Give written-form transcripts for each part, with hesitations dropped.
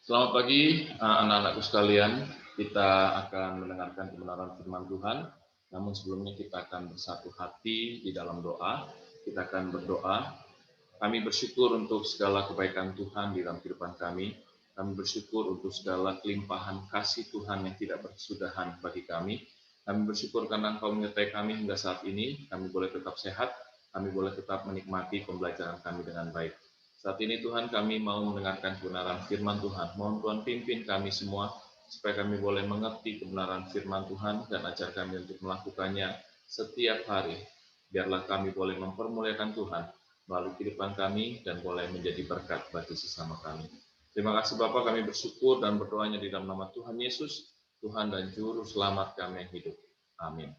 Selamat pagi anak-anakku sekalian. Kita akan mendengarkan kebenaran firman Tuhan. Namun sebelumnya kita akan bersatu hati di dalam doa. Kita akan berdoa. Kami bersyukur untuk segala kebaikan Tuhan di dalam kehidupan kami. Kami bersyukur untuk segala kelimpahan kasih Tuhan yang tidak berkesudahan bagi kami. Kami bersyukur karena Engkau menyertai kami hingga saat ini. Kami boleh tetap sehat. Kami boleh tetap menikmati pembelajaran kami dengan baik. Saat ini Tuhan kami mau mendengarkan kebenaran firman Tuhan. Mohon Tuhan pimpin kami semua supaya kami boleh mengerti kebenaran firman Tuhan dan ajar kami untuk melakukannya setiap hari. Biarlah kami boleh mempermuliakan Tuhan melalui kehidupan kami dan boleh menjadi berkat bagi sesama kami. Terima kasih Bapa, kami bersyukur dan berdoanya di dalam nama Tuhan Yesus, Tuhan dan Juru Selamat kami yang hidup. Amin.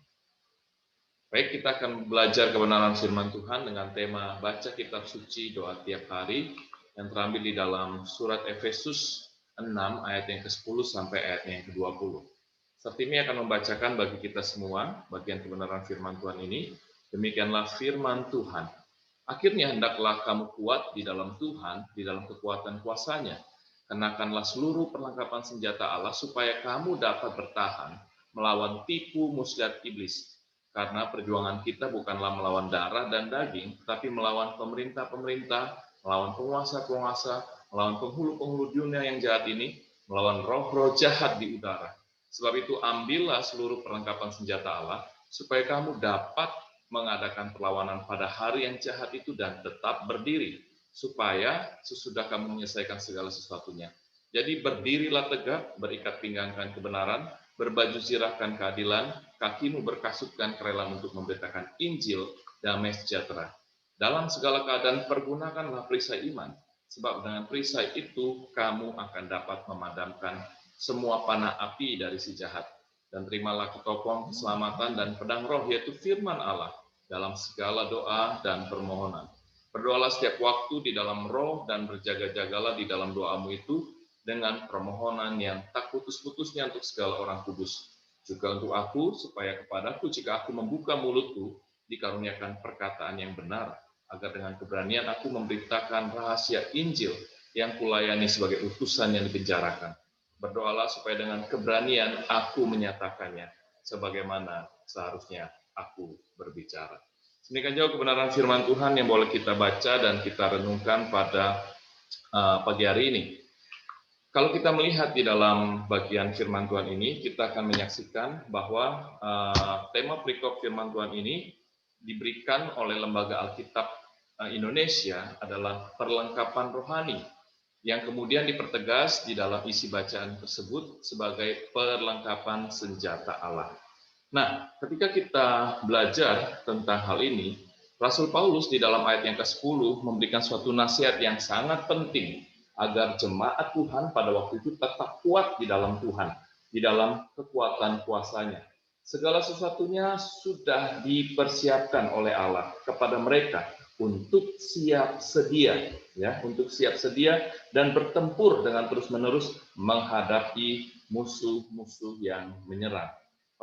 Baik, kita akan belajar kebenaran firman Tuhan dengan tema baca kitab suci doa tiap hari yang terambil di dalam surat Efesus 6 ayat yang ke-10 sampai ayat yang ke-20. Saat ini akan membacakan bagi kita semua bagian kebenaran firman Tuhan ini. Demikianlah firman Tuhan. Akhirnya hendaklah kamu kuat di dalam Tuhan, di dalam kekuatan kuasa-Nya. Kenakanlah seluruh perlengkapan senjata Allah supaya kamu dapat bertahan melawan tipu muslihat iblis. Karena perjuangan kita bukanlah melawan darah dan daging, tetapi melawan pemerintah-pemerintah, melawan penguasa-penguasa, melawan penghulu-penghulu dunia yang jahat ini, melawan roh-roh jahat di udara. Sebab itu ambillah seluruh perlengkapan senjata Allah, supaya kamu dapat mengadakan perlawanan pada hari yang jahat itu dan tetap berdiri, supaya sesudah kamu menyelesaikan segala sesuatunya. Jadi berdirilah tegak, berikat pinggangkan kebenaran, berbaju zirahkan keadilan, kakimu berkasutkan kerelaan untuk memberitakan Injil damai sejahtera. Dalam segala keadaan pergunakanlah perisai iman, sebab dengan perisai itu kamu akan dapat memadamkan semua panah api dari si jahat. Dan terimalah ketopong keselamatan dan pedang roh, yaitu firman Allah, dalam segala doa dan permohonan. Berdoalah setiap waktu di dalam roh dan berjaga-jagalah di dalam doamu itu dengan permohonan yang tak putus-putusnya untuk segala orang kudus. Juga untuk aku, supaya kepadaku jika aku membuka mulutku, dikaruniakan perkataan yang benar, agar dengan keberanian aku memberitakan rahasia Injil yang kulayani sebagai utusan yang dipenjarakan. Berdoalah supaya dengan keberanian aku menyatakannya, sebagaimana seharusnya aku berbicara. Demikian jauh kebenaran firman Tuhan yang boleh kita baca dan kita renungkan pada pagi hari ini. Kalau kita melihat di dalam bagian firman Tuhan ini, kita akan menyaksikan bahwa tema perikop firman Tuhan ini diberikan oleh Lembaga Alkitab Indonesia adalah perlengkapan rohani, yang kemudian dipertegas di dalam isi bacaan tersebut sebagai perlengkapan senjata Allah. Nah, ketika kita belajar tentang hal ini, Rasul Paulus di dalam ayat yang ke-10 memberikan suatu nasihat yang sangat penting agar jemaat Tuhan pada waktu itu tetap kuat di dalam Tuhan, di dalam kekuatan kuasa-Nya. Segala sesuatunya sudah dipersiapkan oleh Allah kepada mereka untuk siap sedia, ya, untuk siap sedia dan bertempur dengan terus-menerus menghadapi musuh-musuh yang menyerang.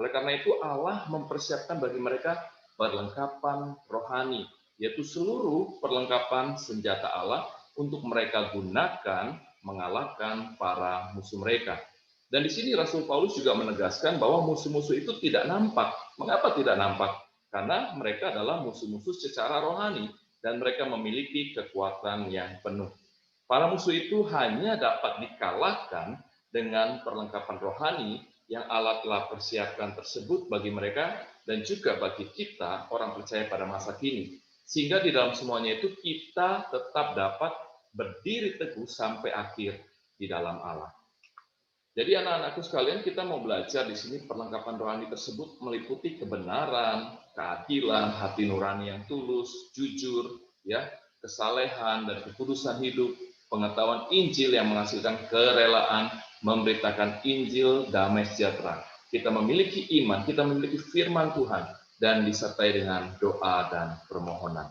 Oleh karena itu Allah mempersiapkan bagi mereka perlengkapan rohani, yaitu seluruh perlengkapan senjata Allah untuk mereka gunakan mengalahkan para musuh mereka. Dan di sini Rasul Paulus juga menegaskan bahwa musuh-musuh itu tidak nampak. Mengapa tidak nampak? Karena mereka adalah musuh-musuh secara rohani dan mereka memiliki kekuatan yang penuh. Para musuh itu hanya dapat dikalahkan dengan perlengkapan rohani yang Allah telah persiapkan tersebut bagi mereka dan juga bagi kita orang percaya pada masa kini. Sehingga di dalam semuanya itu kita tetap dapat berdiri teguh sampai akhir di dalam Allah. Jadi anak-anakku sekalian, kita mau belajar di sini perlengkapan rohani tersebut meliputi kebenaran, keadilan, hati nurani yang tulus, jujur, ya, kesalehan dan kekudusan hidup, pengetahuan Injil yang menghasilkan kerelaan, memberitakan Injil damai sejahtera. Kita memiliki iman, kita memiliki firman Tuhan, dan disertai dengan doa dan permohonan.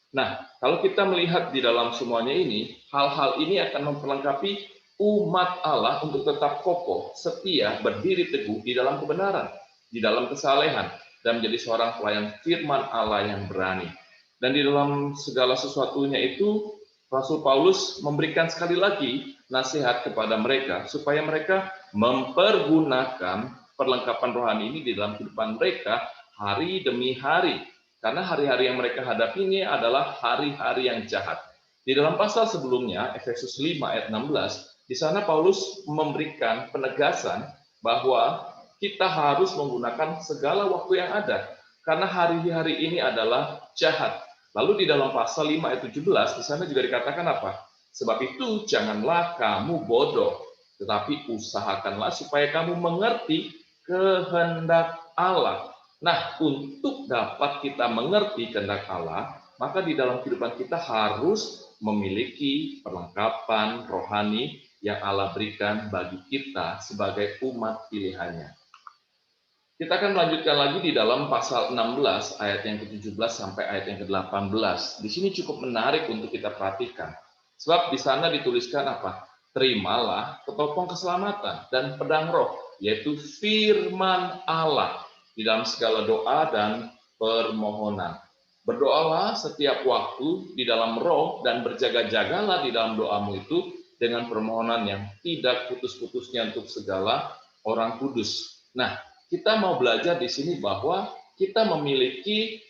Nah, kalau kita melihat di dalam semuanya ini, hal-hal ini akan memperlengkapi umat Allah untuk tetap kokoh, setia, berdiri teguh di dalam kebenaran, di dalam kesalehan, dan menjadi seorang pelayan firman Allah yang berani. Dan di dalam segala sesuatunya itu, Rasul Paulus memberikan sekali lagi nasihat kepada mereka supaya mereka mempergunakan perlengkapan rohani ini di dalam kehidupan mereka hari demi hari. Karena hari-hari yang mereka hadapi ini adalah hari-hari yang jahat. Di dalam pasal sebelumnya, Efesus 5 ayat 16, di sana Paulus memberikan penegasan bahwa kita harus menggunakan segala waktu yang ada. Karena hari-hari ini adalah jahat. Lalu di dalam pasal 5 ayat 17, di sana juga dikatakan apa? Sebab itu janganlah kamu bodoh, tetapi usahakanlah supaya kamu mengerti kehendak Allah. Nah, untuk dapat kita mengerti kehendak Allah, maka di dalam kehidupan kita harus memiliki perlengkapan rohani yang Allah berikan bagi kita sebagai umat pilihannya. Kita akan melanjutkan lagi di dalam pasal 16 ayat yang ke-17 sampai ayat yang ke-18. Di sini cukup menarik untuk kita perhatikan. Sebab di sana dituliskan apa? Terimalah ketopong keselamatan dan pedang roh, yaitu firman Allah di dalam segala doa dan permohonan. Berdoalah setiap waktu di dalam roh dan berjaga-jagalah di dalam doamu itu dengan permohonan yang tidak putus-putusnya untuk segala orang kudus. Nah, kita mau belajar di sini bahwa kita memiliki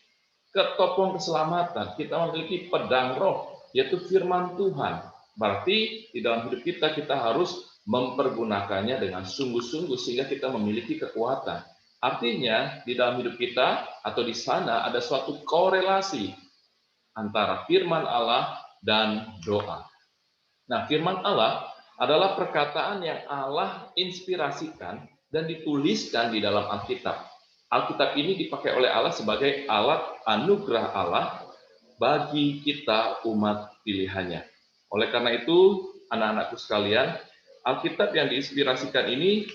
ketopong keselamatan, kita memiliki pedang roh, yaitu firman Tuhan. Berarti di dalam hidup kita harus mempergunakannya dengan sungguh-sungguh sehingga kita memiliki kekuatan. Artinya di dalam hidup kita atau di sana ada suatu korelasi antara firman Allah dan doa. Nah, firman Allah adalah perkataan yang Allah inspirasikan dan dituliskan di dalam Alkitab. Alkitab ini dipakai oleh Allah sebagai alat anugerah Allah bagi kita umat pilihannya. Oleh karena itu, anak-anakku sekalian, Alkitab yang diinspirasikan ini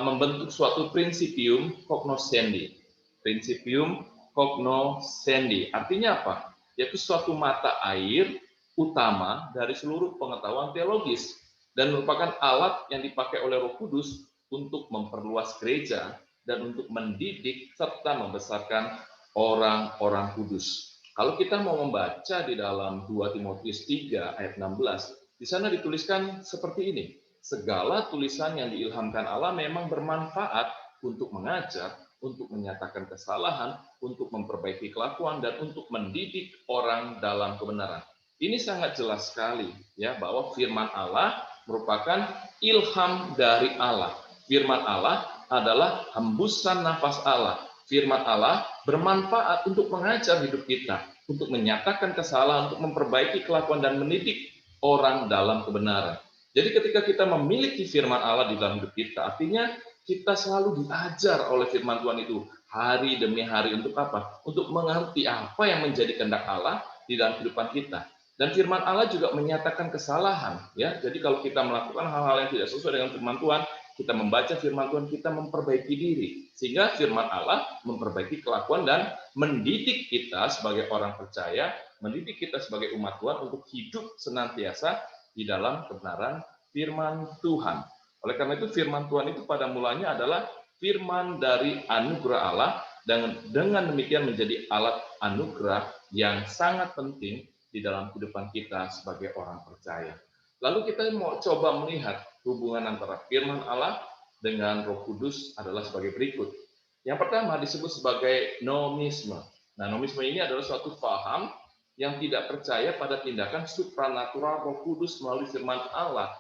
membentuk suatu principium cognoscendi. Principium cognoscendi artinya apa? Yaitu suatu mata air utama dari seluruh pengetahuan teologis dan merupakan alat yang dipakai oleh Roh Kudus untuk memperluas gereja dan untuk mendidik serta membesarkan orang-orang kudus. Kalau kita mau membaca di dalam 2 Timotius 3 ayat 16, di sana dituliskan seperti ini. Segala tulisan yang diilhamkan Allah memang bermanfaat untuk mengajar, untuk menyatakan kesalahan, untuk memperbaiki kelakuan, dan untuk mendidik orang dalam kebenaran. Ini sangat jelas sekali ya bahwa firman Allah merupakan ilham dari Allah. Firman Allah adalah hembusan nafas Allah. Firman Allah bermanfaat untuk mengajar hidup kita, untuk menyatakan kesalahan, untuk memperbaiki kelakuan dan mendidik orang dalam kebenaran. Jadi ketika kita memiliki firman Allah di dalam hidup kita, artinya kita selalu diajar oleh firman Tuhan itu hari demi hari untuk apa? Untuk mengerti apa yang menjadi kehendak Allah di dalam kehidupan kita. Dan firman Allah juga menyatakan kesalahan, ya. Jadi kalau kita melakukan hal-hal yang tidak sesuai dengan firman Tuhan, kita membaca firman Tuhan, kita memperbaiki diri. Sehingga firman Allah memperbaiki kelakuan dan mendidik kita sebagai orang percaya, mendidik kita sebagai umat Tuhan untuk hidup senantiasa di dalam kebenaran firman Tuhan. Oleh karena itu firman Tuhan itu pada mulanya adalah firman dari anugerah Allah dan dengan demikian menjadi alat anugerah yang sangat penting di dalam kehidupan kita sebagai orang percaya. Lalu kita mau coba melihat hubungan antara firman Allah dengan Roh Kudus adalah sebagai berikut. Yang pertama disebut sebagai nomisme. Nah, nomisme ini adalah suatu paham yang tidak percaya pada tindakan supranatural Roh Kudus melalui firman Allah.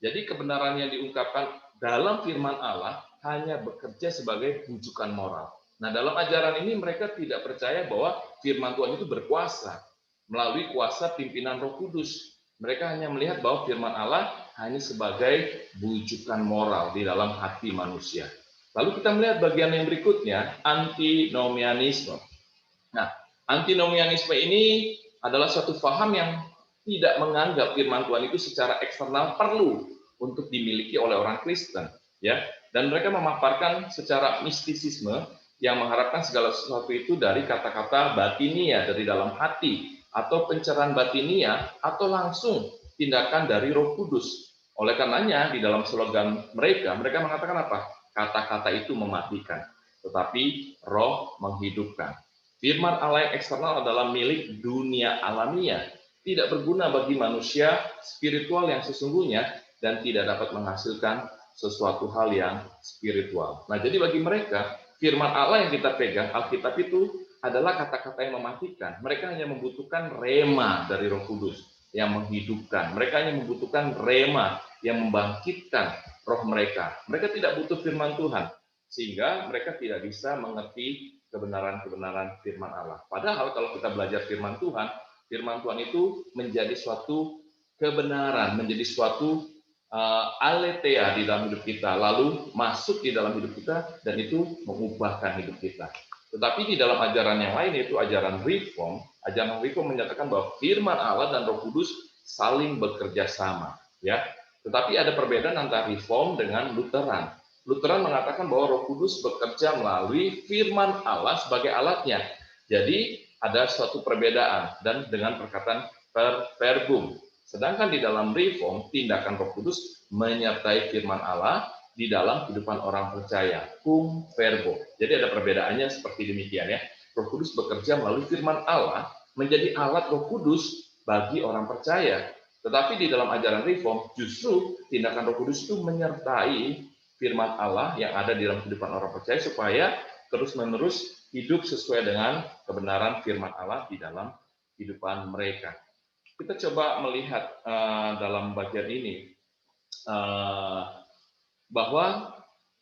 Jadi kebenaran yang diungkapkan dalam firman Allah hanya bekerja sebagai rujukan moral. Nah, dalam ajaran ini mereka tidak percaya bahwa firman Tuhan itu berkuasa melalui kuasa pimpinan Roh Kudus. Mereka hanya melihat bahwa firman Allah hanya sebagai bujukan moral di dalam hati manusia. Lalu kita melihat bagian yang berikutnya, antinomianisme. Nah, antinomianisme ini adalah suatu paham yang tidak menganggap firman Tuhan itu secara eksternal perlu untuk dimiliki oleh orang Kristen, ya. Dan mereka memaparkan secara mistisisme yang mengharapkan segala sesuatu itu dari kata-kata batinia dari dalam hati atau pencerahan batinia atau langsung tindakan dari Roh Kudus. Oleh karenanya di dalam slogan mereka mengatakan apa? Kata-kata itu mematikan, tetapi Roh menghidupkan. Firman Allah yang eksternal adalah milik dunia alamiah, tidak berguna bagi manusia spiritual yang sesungguhnya dan tidak dapat menghasilkan sesuatu hal yang spiritual. Nah, jadi bagi mereka, firman Allah yang kita pegang, Alkitab itu adalah kata-kata yang mematikan. Mereka hanya membutuhkan rema dari Roh Kudus yang menghidupkan. Mereka hanya membutuhkan rema yang membangkitkan roh mereka. Mereka tidak butuh firman Tuhan, sehingga mereka tidak bisa mengerti kebenaran-kebenaran firman Allah. Padahal kalau kita belajar firman Tuhan itu menjadi suatu kebenaran, menjadi suatu aletheia di dalam hidup kita, lalu masuk di dalam hidup kita, dan itu mengubahkan hidup kita. Tetapi di dalam ajaran yang lain, yaitu ajaran Reform menyatakan bahwa firman Allah dan Roh Kudus saling bekerja sama, ya. Tetapi ada perbedaan antara Reform dengan Lutheran. Lutheran mengatakan bahwa Roh Kudus bekerja melalui firman Allah sebagai alatnya. Jadi ada suatu perbedaan dan dengan perkataan verbum. Sedangkan di dalam Reform, tindakan Roh Kudus menyertai firman Allah di dalam kehidupan orang percaya, cum verbo. Jadi ada perbedaannya seperti demikian, ya. Roh Kudus bekerja melalui firman Allah menjadi alat Roh Kudus bagi orang percaya. Tetapi di dalam ajaran Reform, justru tindakan Roh Kudus itu menyertai firman Allah yang ada di dalam kehidupan orang percaya supaya terus-menerus hidup sesuai dengan kebenaran firman Allah di dalam kehidupan mereka. Kita coba melihat dalam bagian ini bahwa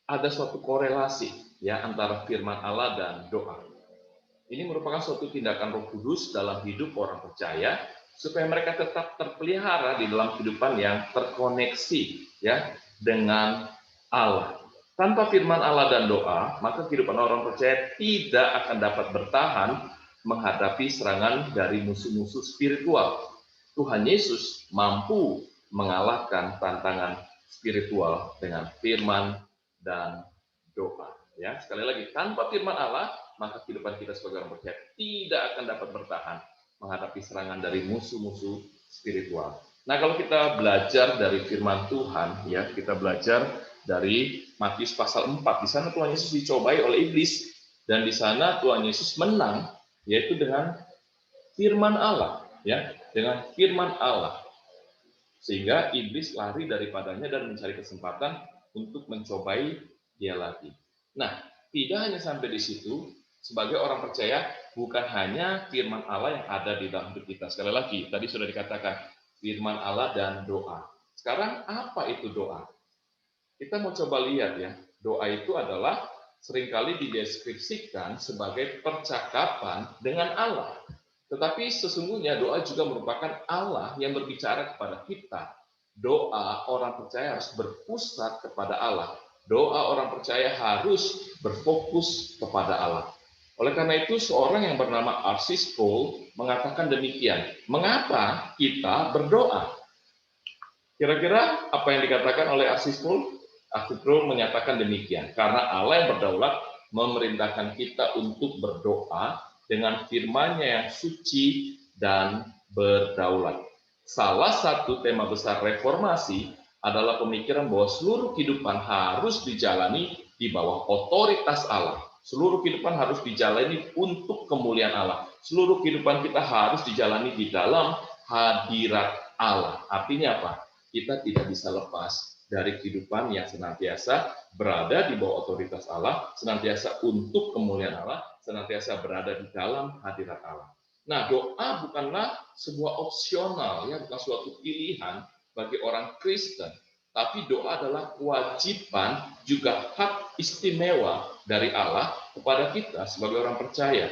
ada suatu korelasi, ya, antara firman Allah dan doa. Ini merupakan suatu tindakan Roh Kudus dalam hidup orang percaya supaya mereka tetap terpelihara di dalam kehidupan yang terkoneksi, ya, dengan Allah. Tanpa firman Allah dan doa, maka kehidupan orang percaya tidak akan dapat bertahan menghadapi serangan dari musuh-musuh spiritual. Tuhan Yesus mampu mengalahkan tantangan spiritual dengan firman dan doa. Ya, sekali lagi, tanpa firman Allah, maka kehidupan kita sebagai orang percaya tidak akan dapat bertahan menghadapi serangan dari musuh-musuh spiritual. Nah, kalau kita belajar dari firman Tuhan, ya, kita belajar dari Matius pasal 4. Di sana Tuhan Yesus dicobai oleh iblis, dan di sana Tuhan Yesus menang, yaitu dengan firman Allah, ya, dengan firman Allah. Sehingga iblis lari daripadanya dan mencari kesempatan untuk mencobai dia lagi. Nah, tidak hanya sampai di situ, sebagai orang percaya bukan hanya firman Allah yang ada di dalam hidup kita. Sekali lagi, tadi sudah dikatakan firman Allah dan doa. Sekarang apa itu doa? Kita mau coba lihat, ya. Doa itu adalah seringkali dideskripsikan sebagai percakapan dengan Allah. Tetapi sesungguhnya doa juga merupakan Allah yang berbicara kepada kita. Doa orang percaya harus berpusat kepada Allah. Doa orang percaya harus berfokus kepada Allah. Oleh karena itu, seorang yang bernama R.C. Sproul mengatakan demikian. Mengapa kita berdoa? Kira-kira apa yang dikatakan oleh R.C. Sproul? R.C. Sproul menyatakan demikian. Karena Allah yang berdaulat memerintahkan kita untuk berdoa dengan firman-Nya yang suci dan berdaulat. Salah satu tema besar reformasi adalah pemikiran bahwa seluruh kehidupan harus dijalani di bawah otoritas Allah. Seluruh kehidupan harus dijalani untuk kemuliaan Allah. Seluruh kehidupan kita harus dijalani di dalam hadirat Allah. Artinya apa? Kita tidak bisa lepas dari kehidupan yang senantiasa berada di bawah otoritas Allah, senantiasa untuk kemuliaan Allah, senantiasa berada di dalam hadirat Allah. Nah, doa bukanlah sebuah opsional, ya, bukan suatu pilihan bagi orang Kristen, tapi doa adalah kewajiban juga hak istimewa dari Allah kepada kita sebagai orang percaya.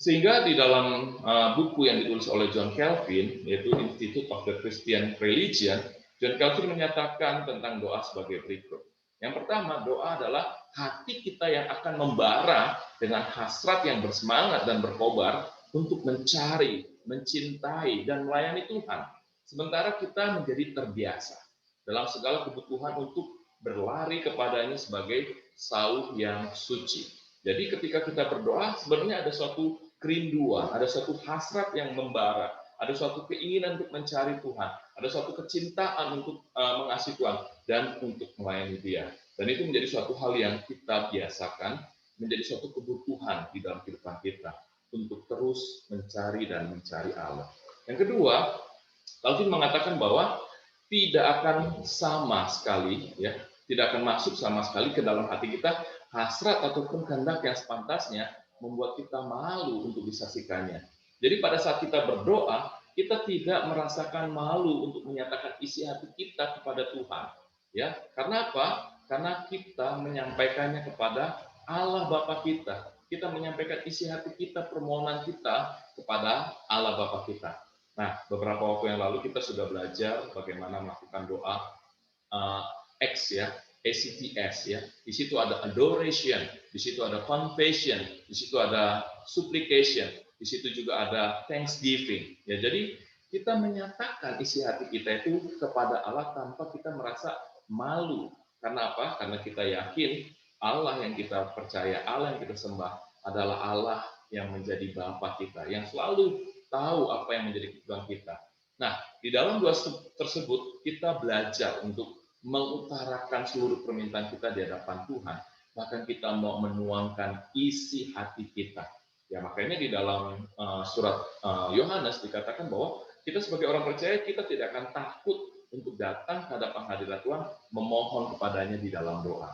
Sehingga di dalam buku yang ditulis oleh John Calvin, yaitu Institute of the Christian Religion, John Calvin menyatakan tentang doa sebagai berikut. Yang pertama, doa adalah hati kita yang akan membara dengan hasrat yang bersemangat dan berkobar untuk mencari, mencintai, dan melayani Tuhan. Sementara kita menjadi terbiasa dalam segala kebutuhan untuk berlari kepadanya sebagai sauh yang suci. Jadi ketika kita berdoa, sebenarnya ada suatu kerinduan, ada suatu hasrat yang membara, ada suatu keinginan untuk mencari Tuhan, ada suatu kecintaan untuk mengasihi Tuhan dan untuk melayani Dia. Dan itu menjadi suatu hal yang kita biasakan, menjadi suatu kebutuhan di dalam kehidupan kita untuk terus mencari dan mencari Allah. Yang kedua, Calvin mengatakan bahwa tidak akan sama sekali, ya, tidak akan masuk sama sekali ke dalam hati kita hasrat ataupun kehendak yang sepantasnya membuat kita malu untuk disaksikannya. Jadi pada saat kita berdoa, kita tidak merasakan malu untuk menyatakan isi hati kita kepada Tuhan. Ya, karena apa? Karena kita menyampaikannya kepada Allah Bapa kita. Kita menyampaikan isi hati kita, permohonan kita kepada Allah Bapa kita. Nah, beberapa waktu yang lalu kita sudah belajar bagaimana melakukan doa uh, X ya, ACTS ya. Di situ ada adoration, di situ ada confession, di situ ada supplication, di situ juga ada thanksgiving. Ya, jadi kita menyatakan isi hati kita itu kepada Allah tanpa kita merasa malu. Karena apa? Karena kita yakin Allah yang kita percaya, Allah yang kita sembah adalah Allah yang menjadi Bapa kita, yang selalu tahu apa yang menjadi kebutuhan kita. Nah, di dalam doa tersebut kita belajar untuk mengutarakan seluruh permintaan kita di hadapan Tuhan. Bahkan kita mau menuangkan isi hati kita. Ya, makanya di dalam surat Yohanes dikatakan bahwa kita sebagai orang percaya kita tidak akan takut untuk datang ke hadapan hadirat Tuhan memohon kepadanya di dalam doa.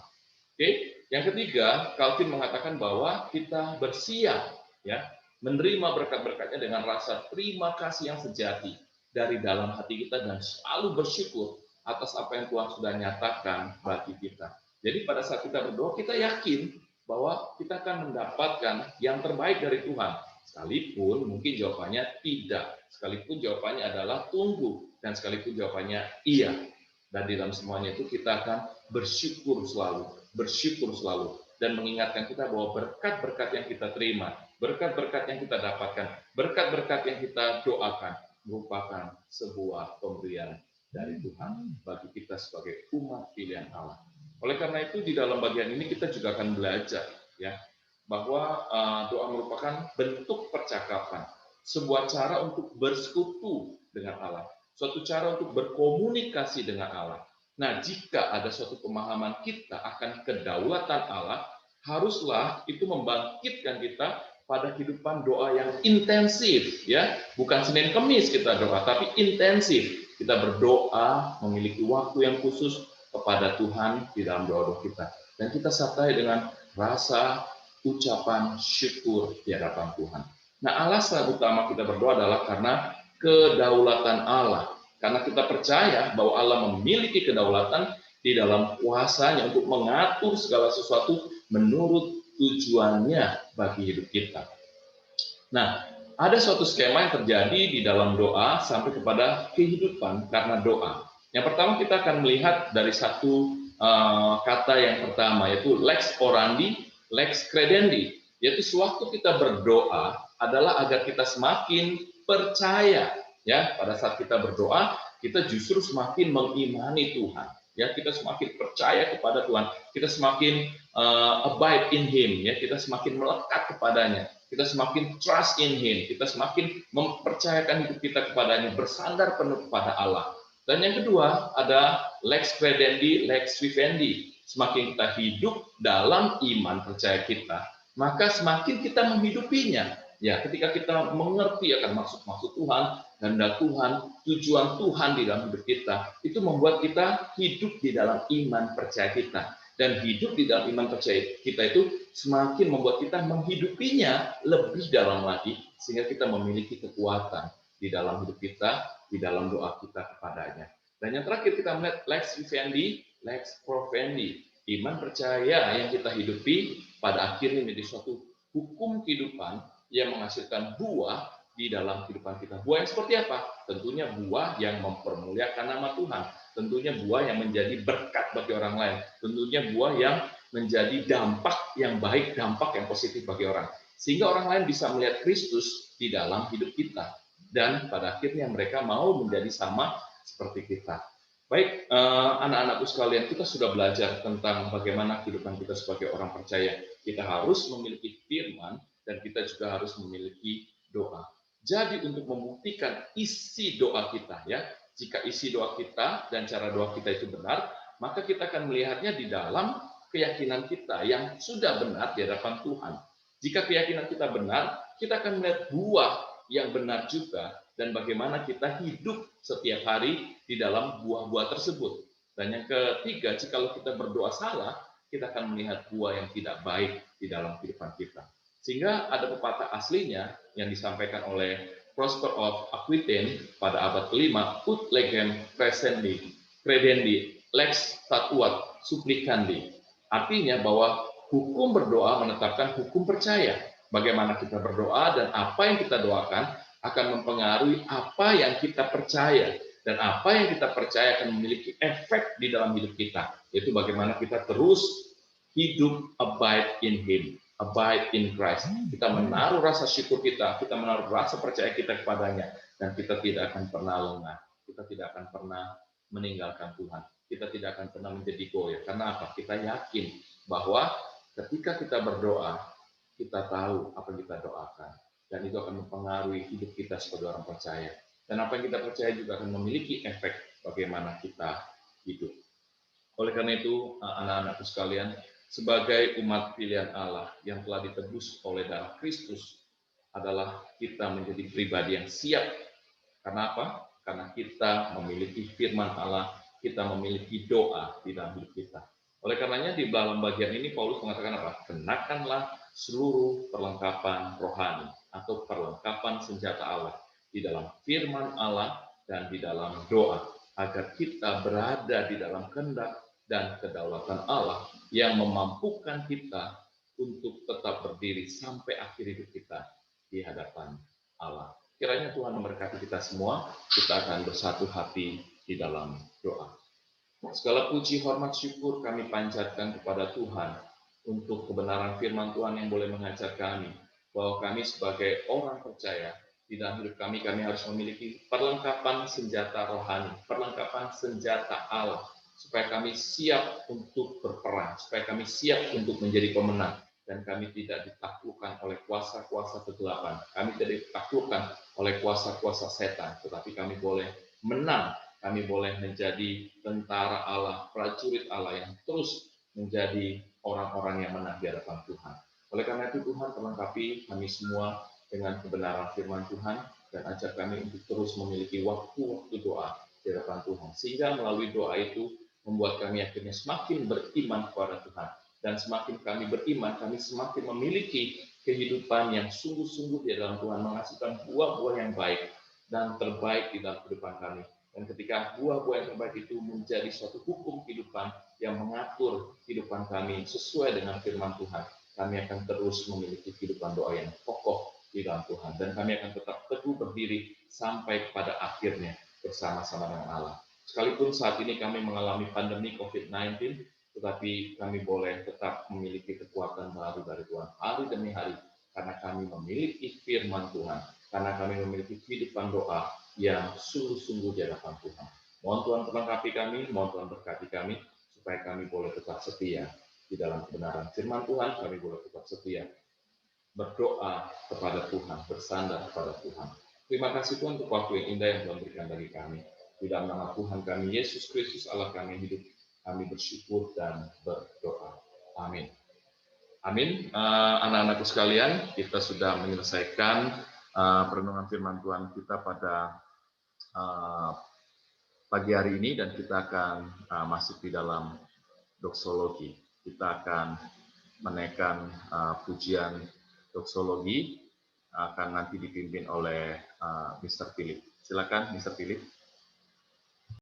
Oke, yang ketiga, Calvin mengatakan bahwa kita bersiap ya menerima berkat-berkatnya dengan rasa terima kasih yang sejati dari dalam hati kita dan selalu bersyukur atas apa yang Tuhan sudah nyatakan bagi kita. Jadi pada saat kita berdoa, kita yakin bahwa kita akan mendapatkan yang terbaik dari Tuhan. Sekalipun mungkin jawabannya tidak, sekalipun jawabannya adalah tunggu, dan sekalipun jawabannya iya. Dan di dalam semuanya itu kita akan bersyukur selalu, dan mengingatkan kita bahwa berkat-berkat yang kita terima, berkat-berkat yang kita dapatkan, berkat-berkat yang kita doakan merupakan sebuah pemberian dari Tuhan bagi kita sebagai umat pilihan Allah. Oleh karena itu di dalam bagian ini kita juga akan belajar ya bahwa doa merupakan bentuk percakapan, sebuah cara untuk bersekutu dengan Allah, suatu cara untuk berkomunikasi dengan Allah. Nah, jika ada suatu pemahaman kita akan kedaulatan Allah, haruslah itu membangkitkan kita pada kehidupan doa yang intensif, ya. Bukan Senin Kemis kita doa, tapi intensif. Kita berdoa, memiliki waktu yang khusus kepada Tuhan di dalam doa-doa kita. Dan kita sertai dengan rasa ucapan syukur di hadapan Tuhan. Nah, alasan utama kita berdoa adalah karena kedaulatan Allah. Karena kita percaya bahwa Allah memiliki kedaulatan di dalam kuasanya untuk mengatur segala sesuatu menurut tujuannya bagi hidup kita. Nah, ada suatu skema yang terjadi di dalam doa sampai kepada kehidupan karena doa. Yang pertama kita akan melihat dari satu kata yang pertama, yaitu lex orandi, lex credendi. Yaitu sewaktu kita berdoa adalah agar kita semakin percaya. Ya, pada saat kita berdoa, kita justru semakin mengimani Tuhan. Ya, kita semakin percaya kepada Tuhan. Kita semakin abide in Him. Ya, kita semakin melekat kepadanya. Kita semakin trust in Him. Kita semakin mempercayakan hidup kita kepadanya, bersandar penuh kepada Allah. Dan yang kedua ada lex credendi, lex vivendi. Semakin kita hidup dalam iman percaya kita, maka semakin kita menghidupinya. Ya, ketika kita mengerti akan maksud-maksud Tuhan, kehendak Tuhan, tujuan Tuhan di dalam hidup kita, itu membuat kita hidup di dalam iman percaya kita. Dan hidup di dalam iman percaya kita itu semakin membuat kita menghidupinya lebih dalam lagi, sehingga kita memiliki kekuatan di dalam hidup kita, di dalam doa kita kepadanya. Dan yang terakhir kita melihat lex vivendi, lex provendi. Iman percaya yang kita hidupi pada akhirnya menjadi suatu hukum kehidupan yang menghasilkan buah di dalam kehidupan kita. Buah yang seperti apa? Tentunya buah yang mempermuliakan nama Tuhan. Tentunya buah yang menjadi berkat bagi orang lain. Tentunya buah yang menjadi dampak yang baik, dampak yang positif bagi orang. Sehingga orang lain bisa melihat Kristus di dalam hidup kita. Dan pada akhirnya mereka mau menjadi sama seperti kita. Baik, anak-anakku sekalian, kita sudah belajar tentang bagaimana kehidupan kita sebagai orang percaya. Kita harus memiliki firman, dan kita juga harus memiliki doa. Jadi untuk membuktikan isi doa kita, ya, jika isi doa kita dan cara doa kita itu benar, maka kita akan melihatnya di dalam keyakinan kita yang sudah benar di hadapan Tuhan. Jika keyakinan kita benar, kita akan melihat buah yang benar juga dan bagaimana kita hidup setiap hari di dalam buah-buah tersebut. Dan yang ketiga, jika kita berdoa salah, kita akan melihat buah yang tidak baik di dalam kehidupan kita. Sehingga ada pepatah aslinya yang disampaikan oleh Prosper of Aquitaine pada abad kelima, ut legem credendi, lex statuat supplicandi. Artinya bahwa hukum berdoa menetapkan hukum percaya. Bagaimana kita berdoa dan apa yang kita doakan akan mempengaruhi apa yang kita percaya. Dan apa yang kita percaya akan memiliki efek di dalam hidup kita. Yaitu bagaimana kita terus hidup abide in Him, abide in Christ. Kita menaruh rasa syukur kita menaruh rasa percaya kita kepadanya. Dan kita tidak akan pernah lengah. Kita tidak akan pernah meninggalkan Tuhan. Kita tidak akan pernah menjadi goyah. Karena apa? Kita yakin bahwa ketika kita berdoa, kita tahu apa yang kita doakan. Dan itu akan mempengaruhi hidup kita sebagai orang percaya. Dan apa yang kita percaya juga akan memiliki efek bagaimana kita hidup. Oleh karena itu, anak-anakku sekalian, sebagai umat pilihan Allah yang telah ditebus oleh darah Kristus, adalah kita menjadi pribadi yang siap. Karena apa? Karena kita memiliki firman Allah, kita memiliki doa di dalam hidup kita. Oleh karenanya di dalam bagian ini Paulus mengatakan apa? Kenakanlah seluruh perlengkapan rohani atau perlengkapan senjata Allah di dalam firman Allah dan di dalam doa, agar kita berada di dalam kehendak dan kedaulatan Allah yang memampukan kita untuk tetap berdiri sampai akhir hidup kita di hadapan Allah. Kiranya Tuhan memberkati kita semua, kita akan bersatu hati di dalam doa. Segala puji, hormat, syukur kami panjatkan kepada Tuhan untuk kebenaran firman Tuhan yang boleh mengajar kami, bahwa kami sebagai orang percaya, di dalam hidup kami harus memiliki perlengkapan senjata rohani, perlengkapan senjata Allah, supaya kami siap untuk berperang, supaya kami siap untuk menjadi pemenang, dan kami tidak ditaklukkan oleh kuasa-kuasa kegelapan, kami tidak ditaklukkan oleh kuasa-kuasa setan, tetapi kami boleh menang, kami boleh menjadi tentara Allah, prajurit Allah yang terus menjadi orang-orang yang menang di hadapan Tuhan. Oleh karena itu Tuhan perlengkapi kami semua dengan kebenaran firman Tuhan, dan ajar kami untuk terus memiliki waktu-waktu doa di hadapan Tuhan. Sehingga melalui doa itu membuat kami akhirnya semakin beriman kepada Tuhan. Dan semakin kami beriman, kami semakin memiliki kehidupan yang sungguh-sungguh di dalam Tuhan, menghasilkan buah-buah yang baik dan terbaik di dalam kehidupan kami. Dan ketika buah-buah yang terbaik itu menjadi suatu hukum kehidupan yang mengatur kehidupan kami sesuai dengan firman Tuhan, kami akan terus memiliki kehidupan doa yang kokoh di dalam Tuhan, dan kami akan tetap teguh berdiri sampai pada akhirnya bersama-sama dengan Allah. Sekalipun saat ini kami mengalami pandemi COVID-19, tetapi kami boleh tetap memiliki kekuatan baru dari Tuhan hari demi hari, karena kami memiliki firman Tuhan, karena kami memiliki kehidupan doa yang sungguh-sungguh di hadapan Tuhan. Mohon Tuhan perlengkapi kami, mohon Tuhan berkati kami, supaya kami boleh tetap setia di dalam kebenaran firman Tuhan, kami boleh tetap setia berdoa kepada Tuhan, bersandar kepada Tuhan. Terima kasih Tuhan untuk waktu yang indah yang Tuhan berikan bagi kami. Di dalam nama Tuhan kami, Yesus Kristus, Allah kami hidup, kami bersyukur dan berdoa. Amin. Amin. Anak-anakku sekalian, kita sudah menyelesaikan perenungan firman Tuhan kita pada pagi hari ini, dan kita akan masuk di dalam doksologi. Kita akan menaikkan pujian doksologi, akan nanti dipimpin oleh Mr. Philip. Silakan Mr. Philip.